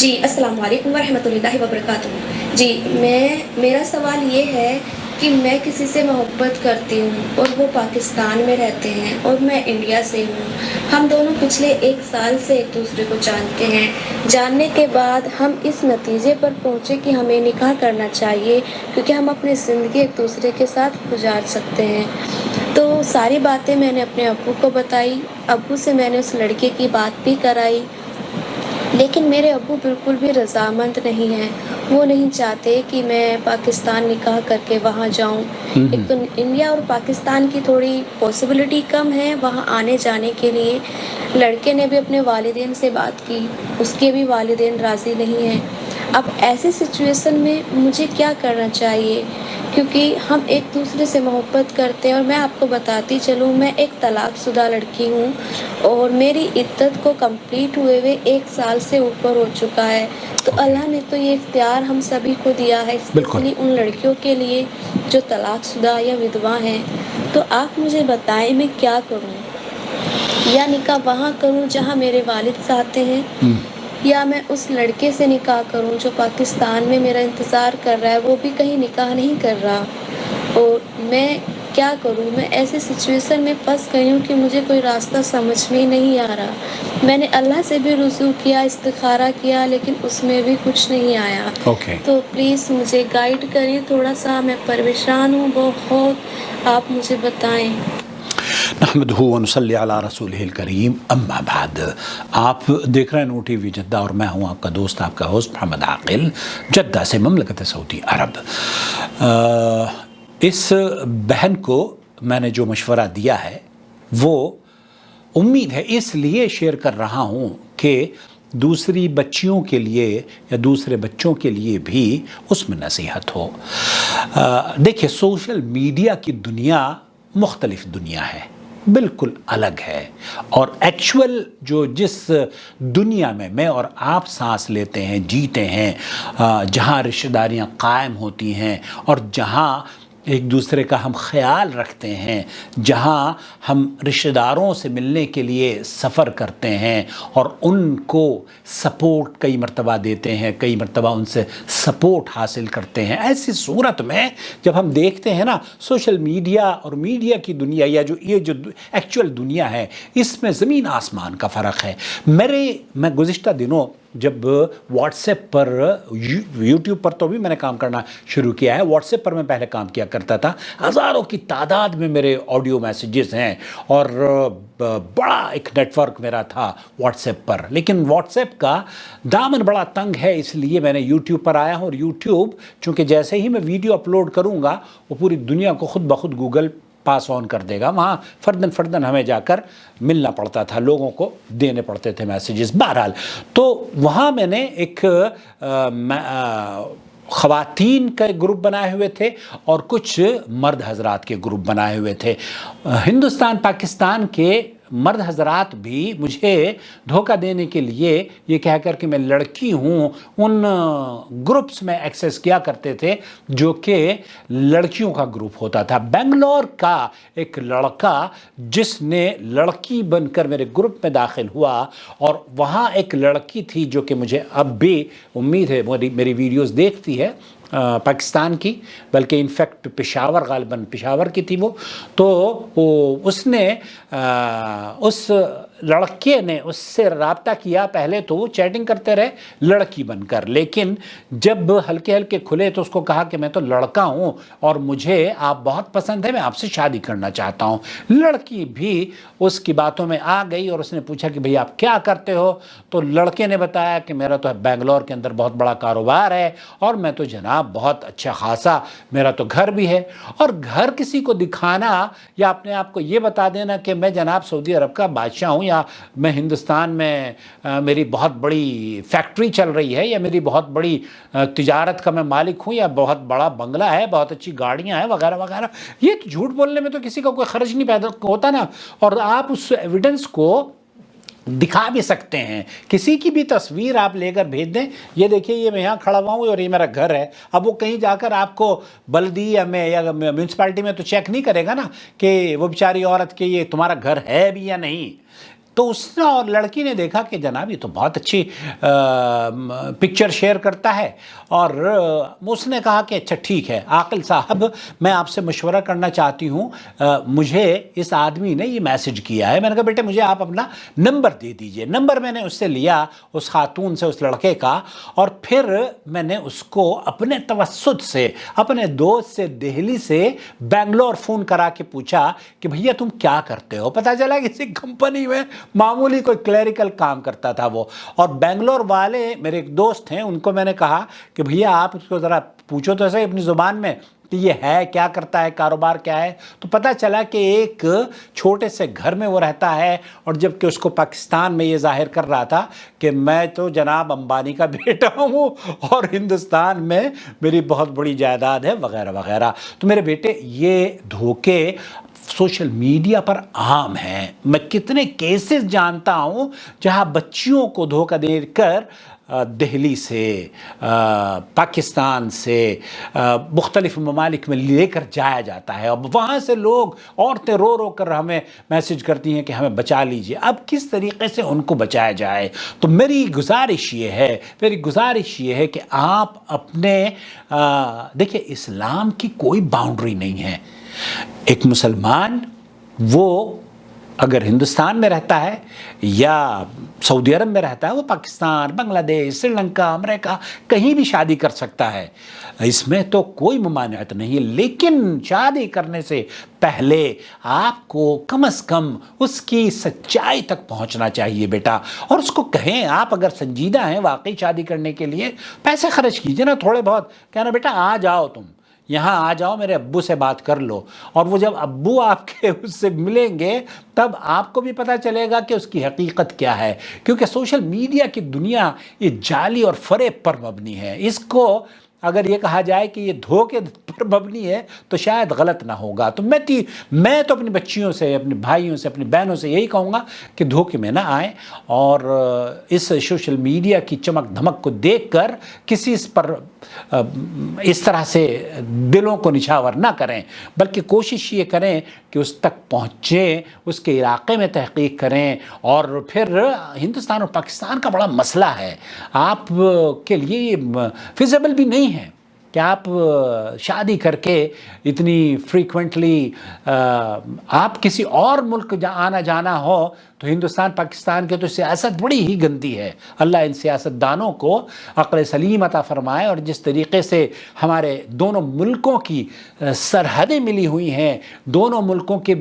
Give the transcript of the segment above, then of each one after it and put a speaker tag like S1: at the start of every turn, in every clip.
S1: جی السلام علیکم ورحمۃ اللہ وبرکاتہ۔ جی میرا سوال یہ ہے کہ میں کسی سے محبت کرتی ہوں اور وہ پاکستان میں رہتے ہیں اور میں انڈیا سے ہوں۔ ہم دونوں پچھلے 1 سال سے ایک دوسرے کو جانتے ہیں۔ جاننے کے بعد ہم اس نتیجے پر پہنچے کہ ہمیں نکاح کرنا چاہیے کیونکہ ہم اپنی زندگی ایک دوسرے کے ساتھ گزار سکتے ہیں۔ تو ساری باتیں میں نے اپنے ابو کو بتائی، ابو سے میں نے اس لڑکے کی بات بھی کرائی، لیکن میرے ابو بالکل بھی رضامند نہیں ہیں۔ وہ نہیں چاہتے کہ میں پاکستان نکاح کر کے وہاں جاؤں۔ ایک تو انڈیا اور پاکستان کی تھوڑی پاسبلٹی کم ہے وہاں آنے جانے کے لیے۔ لڑکے نے بھی اپنے والدین سے بات کی، اس کے بھی والدین راضی نہیں ہیں۔ اب ایسی سچویشن میں مجھے کیا کرنا چاہیے؟ کیونکہ ہم ایک دوسرے سے محبت کرتے ہیں، اور میں آپ کو بتاتی چلوں میں ایک طلاق شدہ لڑکی ہوں اور میری عدت کو کمپلیٹ ہوئے 1 سال سے اوپر ہو چکا ہے۔ تو اللہ نے تو یہ اختیار ہم سبھی کو دیا ہے،
S2: بالکل
S1: اسپیشلی ان لڑکیوں کے لیے جو طلاق شدہ یا ودوا ہیں۔ تو آپ مجھے بتائیں میں کیا کروں؟ یا نکاح وہاں کروں جہاں میرے والد چاہتے ہیں، یا میں اس لڑکے سے نکاح کروں جو پاکستان میں میرا انتظار کر رہا ہے، وہ بھی کہیں نکاح نہیں کر رہا، اور میں کیا کروں؟ میں ایسی سچویشن میں پھنس گئی ہوں کہ مجھے کوئی راستہ سمجھ میں ہی نہیں آ رہا۔ میں نے اللہ سے بھی رجوع کیا، استخارہ کیا، لیکن اس میں بھی کچھ نہیں آیا۔
S2: اوکے،
S1: تو پلیز مجھے گائیڈ کریے تھوڑا سا، میں پریشان ہوں بہت، آپ مجھے بتائیں۔
S2: نحمدہ ونصلی علی رسولہ الکریم، اما بعد۔ آپ دیکھ رہے ہیں نو ٹی وی جدہ، اور میں ہوں آپ کا دوست، آپ کا ہوسٹ محمد عاقل، جدہ سے، مملکت سعودی عرب۔ اس بہن کو میں نے جو مشورہ دیا ہے وہ امید ہے اس لیے شیئر کر رہا ہوں کہ دوسری بچیوں کے لیے یا دوسرے بچوں کے لیے بھی اس میں نصیحت ہو۔ دیکھیں، سوشل میڈیا کی دنیا مختلف دنیا ہے، بالکل الگ ہے، اور ایکچول جو جس دنیا میں اور آپ سانس لیتے ہیں، جیتے ہیں، جہاں رشتہ داریاں قائم ہوتی ہیں اور جہاں ایک دوسرے کا ہم خیال رکھتے ہیں، جہاں ہم رشتہ داروں سے ملنے کے لیے سفر کرتے ہیں اور ان کو سپورٹ کئی مرتبہ دیتے ہیں، کئی مرتبہ ان سے سپورٹ حاصل کرتے ہیں، ایسی صورت میں جب ہم دیکھتے ہیں نا سوشل میڈیا اور میڈیا کی دنیا، یا یہ جو ایکچول دنیا ہے، اس میں زمین آسمان کا فرق ہے۔ میں گزشتہ دنوں جب واٹس ایپ پر، یوٹیوب پر تو بھی میں نے کام کرنا شروع کیا ہے، واٹس ایپ پر میں پہلے کام کیا کرتا تھا، ہزاروں کی تعداد میں میرے آڈیو میسیجز ہیں، اور بڑا ایک نیٹ ورک میرا تھا واٹس ایپ پر، لیکن واٹس ایپ کا دامن بڑا تنگ ہے، اس لیے میں نے یوٹیوب پر آیا ہوں، اور یوٹیوب چونکہ جیسے ہی میں ویڈیو اپلوڈ کروں گا وہ پوری دنیا کو خود بخود گوگل پاس آن کر دے گا، وہاں فردن ہمیں جا کر ملنا پڑتا تھا، لوگوں کو دینے پڑتے تھے میسیجز۔ بہرحال تو وہاں میں نے ایک خواتین کے گروپ بنائے ہوئے تھے اور کچھ مرد حضرات کے گروپ بنائے ہوئے تھے۔ ہندوستان پاکستان کے مرد حضرات بھی مجھے دھوکہ دینے کے لیے یہ کہہ کر کہ میں لڑکی ہوں، ان گروپس میں ایکسیس کیا کرتے تھے جو کہ لڑکیوں کا گروپ ہوتا تھا۔ بنگلور کا ایک لڑکا جس نے لڑکی بن کر میرے گروپ میں داخل ہوا، اور وہاں ایک لڑکی تھی جو کہ مجھے اب بھی امید ہے میری ویڈیوز دیکھتی ہے، پاکستان کی، بلکہ انفیکٹ پشاور، غالباً پشاور کی تھی وہ، تو اس نے اس لڑکے نے اس سے رابطہ کیا، پہلے تو وہ چیٹنگ کرتے رہے لڑکی بن کر، لیکن جب ہلکے ہلکے کھلے تو اس کو کہا کہ میں تو لڑکا ہوں اور مجھے آپ بہت پسند ہے، میں آپ سے شادی کرنا چاہتا ہوں۔ لڑکی بھی اس کی باتوں میں آ گئی اور اس نے پوچھا کہ بھئی آپ کیا کرتے ہو؟ تو لڑکے نے بتایا کہ میرا تو بنگلور کے اندر بہت بڑا کاروبار ہے، اور میں تو جناب بہت اچھا خاصا، میرا تو گھر بھی ہے۔ اور گھر کسی کو دکھانا یا اپنے آپ کو یہ بتا دینا کہ میں جناب سعودی عرب کا بادشاہ ہوں، یا میں ہندوستان میں میری بہت بڑی فیکٹری چل رہی ہے، یا میری بہت بڑی تجارت کا میں مالک ہوں، یا بہت بڑا بنگلہ ہے، بہت اچھی گاڑیاں ہیں، وغیرہ وغیرہ، یہ تو جھوٹ بولنے میں تو کسی کا کوئی خرچ نہیں پیدا ہوتا نا، اور آپ اس ایویڈنس کو دکھا بھی سکتے ہیں، کسی کی بھی تصویر آپ لے کر بھیج دیں، یہ دیکھیے یہ میں یہاں کھڑا ہوا ہوں اور یہ میرا گھر ہے۔ اب وہ کہیں جا کر آپ کو بلدیہ میں یا میونسپلٹی میں تو چیک نہیں کرے گا نا کہ وہ بیچاری عورت کے یہ تمہارا گھر ہے بھی یا نہیں۔ تو اس نے اور لڑکی نے دیکھا کہ جناب یہ تو بہت اچھی پکچر شیئر کرتا ہے، اور اس نے کہا کہ اچھا ٹھیک ہے عاقل صاحب، میں آپ سے مشورہ کرنا چاہتی ہوں، مجھے اس آدمی نے یہ میسج کیا ہے۔ میں نے کہا بیٹے مجھے آپ اپنا نمبر دے دیجئے۔ نمبر میں نے اس سے لیا، اس خاتون سے، اس لڑکے کا، اور پھر میں نے اس کو اپنے توسط سے، اپنے دوست سے دہلی سے بنگلور فون کرا کے پوچھا کہ بھیا تم کیا کرتے ہو؟ پتہ چلا کسی کمپنی میں معمولی کوئی کلیریکل کام کرتا تھا وہ، اور بنگلور والے میرے ایک دوست ہیں، ان کو میں نے کہا کہ بھیا آپ اس کو ذرا پوچھو تو صحیح اپنی زبان میں کہ یہ ہے کیا کرتا ہے، کاروبار کیا ہے۔ تو پتہ چلا کہ ایک چھوٹے سے گھر میں وہ رہتا ہے، اور جب کہ اس کو پاکستان میں یہ ظاہر کر رہا تھا کہ میں تو جناب امبانی کا بیٹا ہوں اور ہندوستان میں میری بہت بڑی جائیداد ہے وغیرہ وغیرہ۔ تو میرے بیٹے یہ دھوکے سوشل میڈیا پر عام ہیں۔ میں کتنے کیسز جانتا ہوں جہاں بچیوں کو دھوکہ دے کر دہلی سے، پاکستان سے، مختلف ممالک میں لے کر جایا جاتا ہے، اور وہاں سے لوگ، عورتیں رو رو کر ہمیں میسج کرتی ہیں کہ ہمیں بچا لیجئے۔ اب کس طریقے سے ان کو بچایا جائے؟ تو میری گزارش یہ ہے کہ آپ اپنے دیکھیں اسلام کی کوئی باؤنڈری نہیں ہے۔ ایک مسلمان وہ اگر ہندوستان میں رہتا ہے یا سعودی عرب میں رہتا ہے، وہ پاکستان، بنگلہ دیش، سری لنکا، امریکہ کہیں بھی شادی کر سکتا ہے، اس میں تو کوئی ممانعت نہیں ہے۔ لیکن شادی کرنے سے پہلے آپ کو کم از کم اس کی سچائی تک پہنچنا چاہیے بیٹا، اور اس کو کہیں، آپ اگر سنجیدہ ہیں واقعی شادی کرنے کے لیے، پیسے خرچ کیجئے نا تھوڑے بہت، کہنا بیٹا آ جاؤ، تم یہاں آ جاؤ، میرے ابو سے بات کر لو، اور وہ جب ابو آپ کے اس سے ملیں گے تب آپ کو بھی پتہ چلے گا کہ اس کی حقیقت کیا ہے، کیونکہ سوشل میڈیا کی دنیا یہ جعلی اور فریب پر مبنی ہے۔ اس کو اگر یہ کہا جائے کہ یہ دھوکے پر مبنی ہے تو شاید غلط نہ ہوگا۔ تو میں تو اپنی بچیوں سے، اپنے بھائیوں سے، اپنی بہنوں سے یہی کہوں گا کہ دھوکے میں نہ آئیں، اور اس سوشل میڈیا کی چمک دھمک کو دیکھ کر کسی پر اس طرح سے دلوں کو نچھاور نہ کریں، بلکہ کوشش یہ کریں کہ اس تک پہنچیں، اس کے علاقے میں تحقیق کریں، اور پھر ہندوستان اور پاکستان کا بڑا مسئلہ ہے، آپ کے لیے یہ فیزیبل بھی نہیں ہے کہ آپ شادی کر کے اتنی فریکوینٹلی آپ کسی اور ملک آنا جانا ہو، تو ہندوستان پاکستان کے تو سیاست بڑی ہی گندی ہے۔ اللہ ان سیاست دانوں کو عقل سلیم عطا فرمائے، اور جس طریقے سے ہمارے دونوں ملکوں کی سرحدیں ملی ہوئی ہیں، دونوں ملکوں کے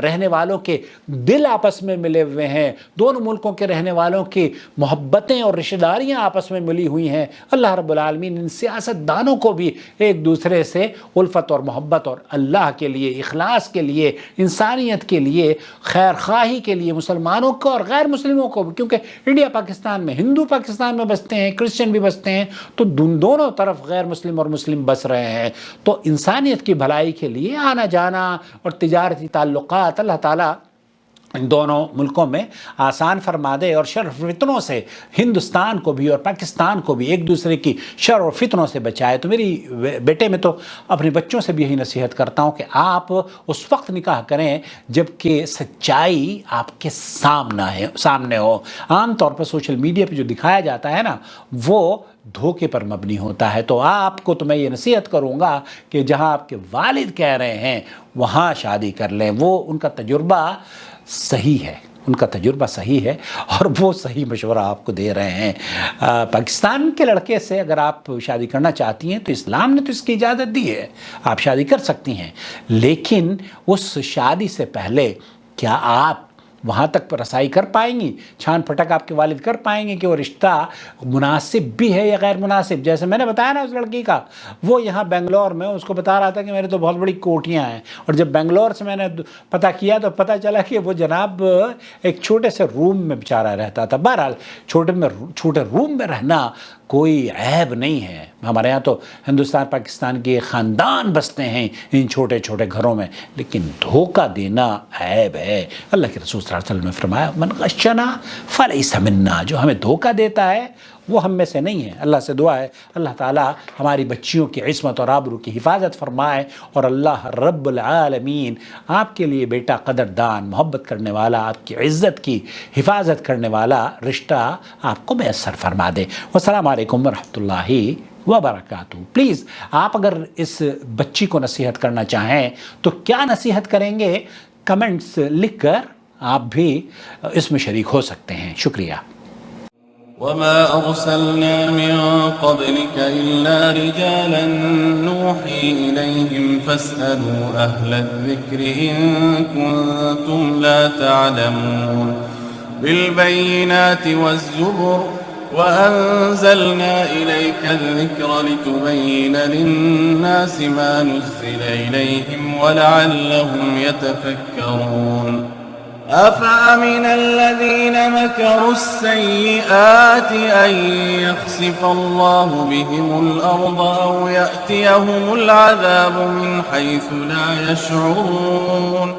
S2: رہنے والوں کے دل آپس میں ملے ہوئے ہیں، دونوں ملکوں کے رہنے والوں کی محبتیں اور رشتہ داریاں آپس میں ملی ہوئی ہیں، اللہ رب العالمین ان سیاست دانوں کو بھی ایک دوسرے سے الفت اور محبت اور اللہ کے لیے، اخلاص کے لیے، انسانیت کے لیے، خیر خواہی کے لیے، مسلمانوں کو اور غیر مسلموں کو بھی، کیونکہ انڈیا پاکستان میں ہندو پاکستان میں بستے ہیں، کرسچن بھی بستے ہیں، تو دونوں طرف غیر مسلم اور مسلم بس رہے ہیں، تو انسانیت کی بھلائی کے لیے آنا جانا اور تجارتی تعلقات اللہ تعالیٰ ان دونوں ملکوں میں آسان فرما دے، اور شر و فتنوں سے ہندوستان کو بھی اور پاکستان کو بھی ایک دوسرے کی شر و فتنوں سے بچائے۔ تو میری بیٹے میں تو اپنے بچوں سے بھی یہی نصیحت کرتا ہوں کہ آپ اس وقت نکاح کریں جب کہ سچائی آپ کے سامنے ہو۔ عام طور پر سوشل میڈیا پہ جو دکھایا جاتا ہے نا، وہ دھوکے پر مبنی ہوتا ہے۔ تو آپ کو تو میں یہ نصیحت کروں گا کہ جہاں آپ کے والد کہہ رہے ہیں وہاں شادی کر لیں، وہ ان کا تجربہ صحیح ہے، ان کا تجربہ صحیح ہے، اور وہ صحیح مشورہ آپ کو دے رہے ہیں۔ پاکستان کے لڑکے سے اگر آپ شادی کرنا چاہتی ہیں تو اسلام نے تو اس کی اجازت دی ہے، آپ شادی کر سکتی ہیں، لیکن اس شادی سے پہلے کیا آپ وہاں تک رسائی کر پائیں گی؟ چھان پھٹک آپ کے والد کر پائیں گے کہ وہ رشتہ مناسب بھی ہے یا غیر مناسب؟ جیسے میں نے بتایا نا اس لڑکی کا، وہ یہاں بنگلور میں اس کو بتا رہا تھا کہ میرے تو بہت بڑی کوٹیاں ہیں، اور جب بنگلور سے میں نے پتہ کیا تو پتہ چلا کہ وہ جناب ایک چھوٹے سے روم میں بیچارہ رہتا تھا۔ بہرحال چھوٹے روم میں رہنا کوئی عیب نہیں ہے، ہمارے یہاں تو ہندوستان پاکستان کے خاندان بستے ہیں ان چھوٹے چھوٹے گھروں میں، لیکن دھوکہ دینا عیب ہے۔ اللہ کے رسول صلی اللہ علیہ وسلم نے فرمایا من غشنا فلیس منا، جو ہمیں دھوکہ دیتا ہے وہ ہم میں سے نہیں ہے۔ اللہ سے دعا ہے اللہ تعالیٰ ہماری بچیوں کی عصمت اور آبرو کی حفاظت فرمائے، اور اللہ رب العالمین آپ کے لیے بیٹا قدردان، محبت کرنے والا، آپ کی عزت کی حفاظت کرنے والا رشتہ آپ کو میسر فرما دے۔ والسلام علیکم ورحمۃ اللہ وبرکاتہ۔ پلیز آپ اگر اس بچی کو نصیحت کرنا چاہیں تو کیا نصیحت کریں گے؟ کمنٹس لکھ کر آپ بھی اس میں شریک ہو سکتے ہیں۔ شکریہ۔
S3: وما أرسلنا من قبلك إلا رجالا نوحي إليهم فاسألوا أهل الذكر إن كنتم لا تعلمون بالبينات والزبر وأنزلنا إليك الذكر لتبين للناس ما نزل إليهم ولعلهم يتفكرون أفأمن الذين مكروا السيئات أن يخسف الله بهم الأرض أو يأتيهم العذاب من حيث لا يشعرون